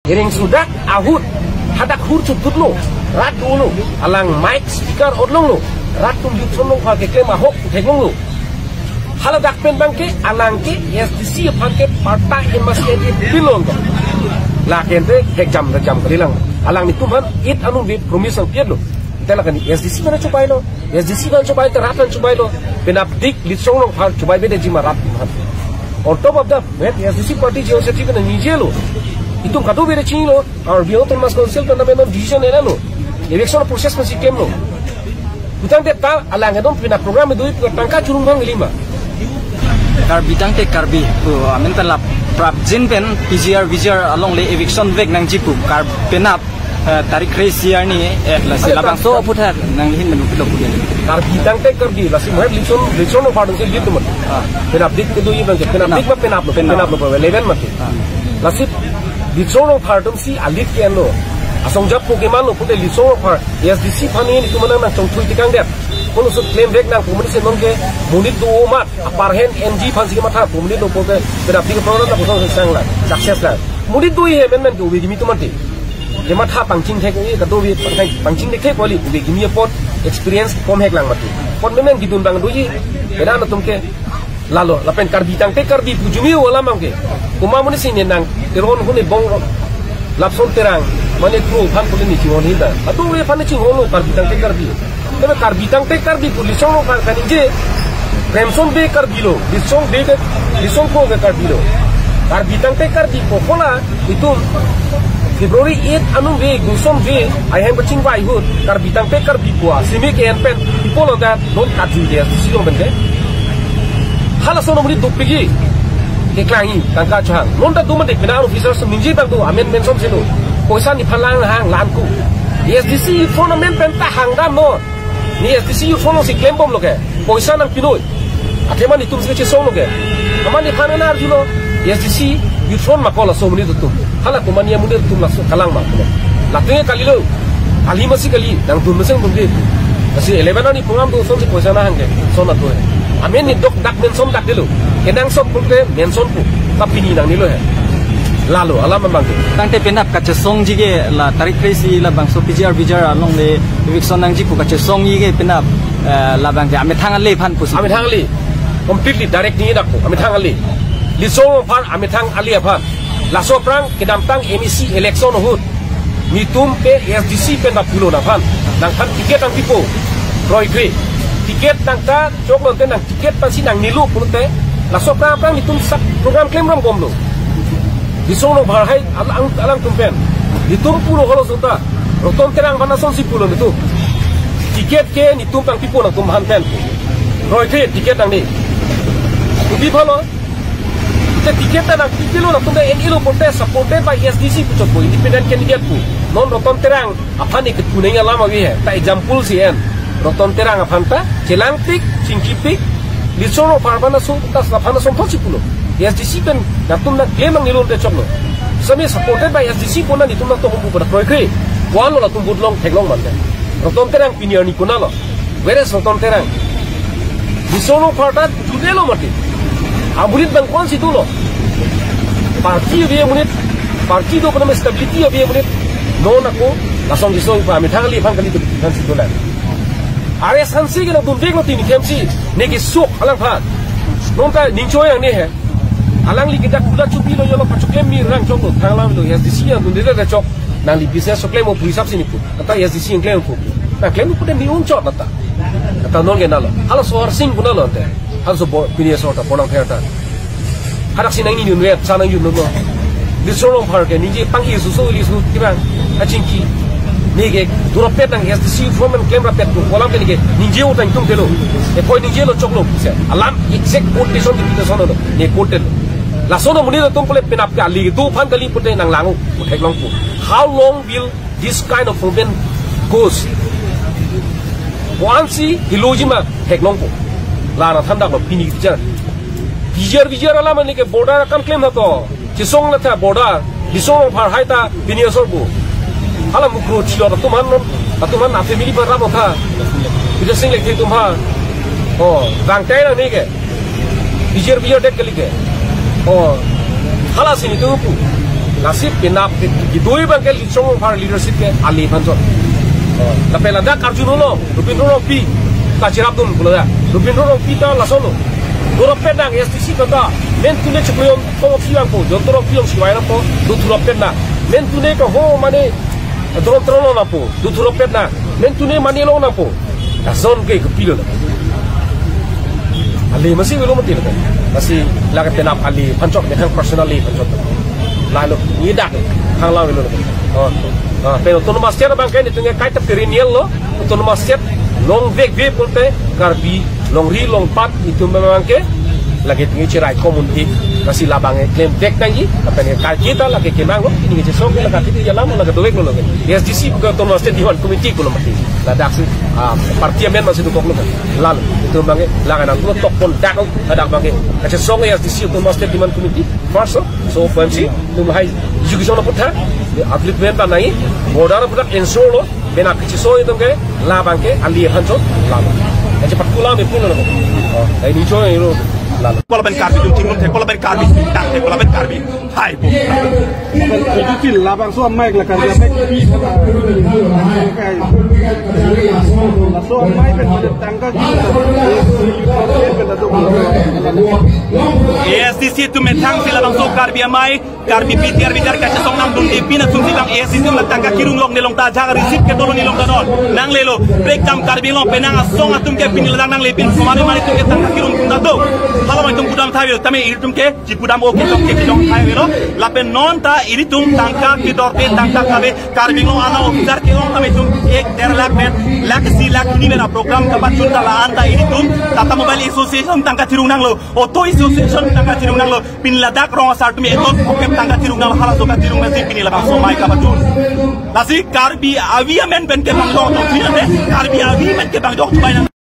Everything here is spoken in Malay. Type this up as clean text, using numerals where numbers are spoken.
Iring sudah ahud hadak hur cutut lo rat dulu alang mic speaker odlong lo rat tum yutron lo pakai ke mahok tegong lo haladak pen bangke alang ke SDC pakai partai emas edit bilong ko la kente exam kalilang alang itu man it anu bi promise ang pied lo tela kan SDC mana coba lo SDC kan coba itu ratan coba lo penapdik lisong lo coba beda jima rat on top of that SDC party jauh setiap kan nije lo itu kado beda cini lo our bioton mas council kan namanya decision era lo election proses masih kem lo butang ta alang edom pina program itu tangka curung bang lima karbi tangte karbi amin talap prap jin pen PGR along le eviction vek nang jipu kar penap tarik resiar ni lasi labang so putar nang hin menu kilo punya karbi tangte karbi lasi muat lison lo pardon sel gitu mat penap dik itu ini bang penap lo 11 mat lasi lisong pardon si alit kian lo asong jap Pokemon lo pute lisong par SDC pani itu mana nang tong tui tikang dia kono so claim rek nang komunisi nongke munit do mat aparhen NG fansi mata komunit lo pute berapa tiga program tak kosong sang lah sukses lah munit do ye men do we gimi tu mati de mata pangcing tek ni kado we pangcing tek kali we gimi pot experience kom hek lang mati pot men gidun bang do ye beda na tumke lalo lapen karbi tang te karbi pujumi wala mangke kuma muni sini nang teron hune bong lapson terang mane kru phan puli ni jiwon hinda atu we phan chi holo karbi tang te karbi tebe karbi tang te karbi puli song phan kan je remson be karbi lo lisong ko be karbi lo karbi tang te karbi ko kola itu February 8 anu be gusom be I have baching bai hut karbi tang te karbi ko asimi ke en pen people of that not kaju dia silo bende hala sono muni dupigi keklangi tangka chang nonda duma de pina officers minji bang do amen mention selo poisa ni phalang hang lanku SDC tournament penta hangdam no ni SDC phone si claim bom loke poisa nang pinoi athema ni tum se song loke amani phana na arjulo SDC you phone makola so muni tum hala komania muni tum la kalang ma la tenge kalilo ali masi kali nang dum meseng dum de asi 11 ni program do so si poisa na hangge so na to amen ni dok dak mention dak dilo kenang sok pulke mention pu tapi ni nang nilo he lalu alam memang tangte penap kaca song jige la tarik resi la bang so PGR along le eviction nang jipu kaca song jige penap la bang ame thangal le phan pusi ame thangal le completely direct ni dak ame thangal le li so phan ame thang ali phan la so prang kedam tang MEC election hut ni tum pe SDC penap pulo na phan nang phan tiket ang tipo roi gre tiket nang ta chok lo ten nang tiket pasi nang nilu punte la so prang ni tum sak program claim ram gom lo disong lo bhar hai alang tumpen ditum pulo holo sota roton terang bana son si pulo itu tiket ke ni tum tang tipo na tum han pen roi ke tiket nang ni ubi bhalo te tiket nang tikilo na tum de NLO ponte supported by SDC puchot ko independent candidate pu non roton terang apani ke kunenga lama wi he ta example si en roton terang apanta celangtik cingkipik lisoro parbana so tas lapana som thochi pulo SDC pen natum na claim ang nilon de choklo sami supported by SDC pona ni tum na to humbu pada proyek wan lo tum budlong theglong man roton terang pinier ni kunalo whereas roton terang lisoro parta tudelo mati amurit bang kon situ lo parti ye munit parti do pona stability ye munit non ako lasong disong pa mi thangali phang kali tu kan situ la are sansi ke dum dek lo tin kemsi negi sok alang phat non ta ningchoy ang ni he alang li kita kuda cupi lo yolo pacuklem mi rang chok thanglam lo SDC yang dun de chok nang li business so claim o pulisap sini pu kata SDC yang claim pu na claim pu de mi un chot nata kata non ge nalo halo soar sing guna lo te halo so pinia so ta ponang pherta harak sinang ni nun we sanang yun no di sorong par ke ni je pang isu so li su kirang achinki ni ge duro pet nang SDC from claim ra pet pu kolam ke ni ge ni je utang tum telo e poi ni je lo chok lo se alam exact quotation di kita sono ni quoted la sono muni to pole penap ka li do phan kali pute nang langu thek long pu how long will this kind of problem goes once hilojima thek long pu la na thanda ba pini vijar ala mani ke border kam claim na to chisong na tha border hisong phar haita pini sor bu hala mukro chilo to tuman na family par ra mo tha bija sing lek tum ha rang tai na ni ke vijar det kali ke halas ini tu pu lasip pinap gidoi bang ke lisong par leadership ke ali panjot la pela dak arjuno rupin ro pi ta jirabdun bulada rupin ro pi ta lasono doro pedang STC kata men tune chukleom ko siang po jontoro piong siwaira po du thuro pedna men tune ko ho mane doro trono na po du thuro pedna men tune mane lo na po ta zon ke ko pilo ali masih belum mati kan masih laga tenap ali pancok dengan personally pancok lalu ngidak hang lawe lo pero tono master bangkai ni tunge kai teriniel lo tono master long vek ve pulte karbi long ri long pat itu memang ke lagi tunge cerai komuniti masih labange claim vek tangi apa ni kai kita lagi kemang lo ini je sok lagi kita jalan lagi dowek lo lagi SDC bukan tono master diwan komiti ko lo mati ladak si partiamen masih dukok lo lalu itu bange laga nang tok pon dak ada bange kace sok SDC tono master diwan komiti first so FMC tum hai education putha atlet ben ba nai border putha ensure lo bena kici so itu ke la bangke ali hanjo la kace patula me puno lo ai ni cho ni lo Kalau ben karbi tu timur teh, kalau ben karbi tak teh, kalau ben karbi, hai bu. Jadi kil labang so mic lah kan, mic pi. So mic kan tangga ASDC tu metang sila bang so karbi amai, karbi pi tiar bicar kaca song nang dun pi na sumsi bang ASDC tu tangga kirung long nelong ta jaga risip ke tolong nelong danon, nang lelo break jam karbi long penang asong atum ke pin ledang nang lepin kumari mari tu ke tangga kirung tunda do. Kalau macam budam tahu, tapi iritum ke, jika budam oke, jom ke jom tahu lo, lapen non ta iritum tangka kidorte tangka kabe, karbing lo ana officer ke long kami tum ek derlak men, lak si lak ni mena program kapat junta la anta iritum, tata mobile association tangka tirung nang lo, auto association tangka tirung nang lo, pin ladak rong asal tu eton oke tangka tirung nang halas oka tirung nasi pin labang somai kapat jun, nasi karbi awi men ke bang dok tu karbi awi men ke bang dok tu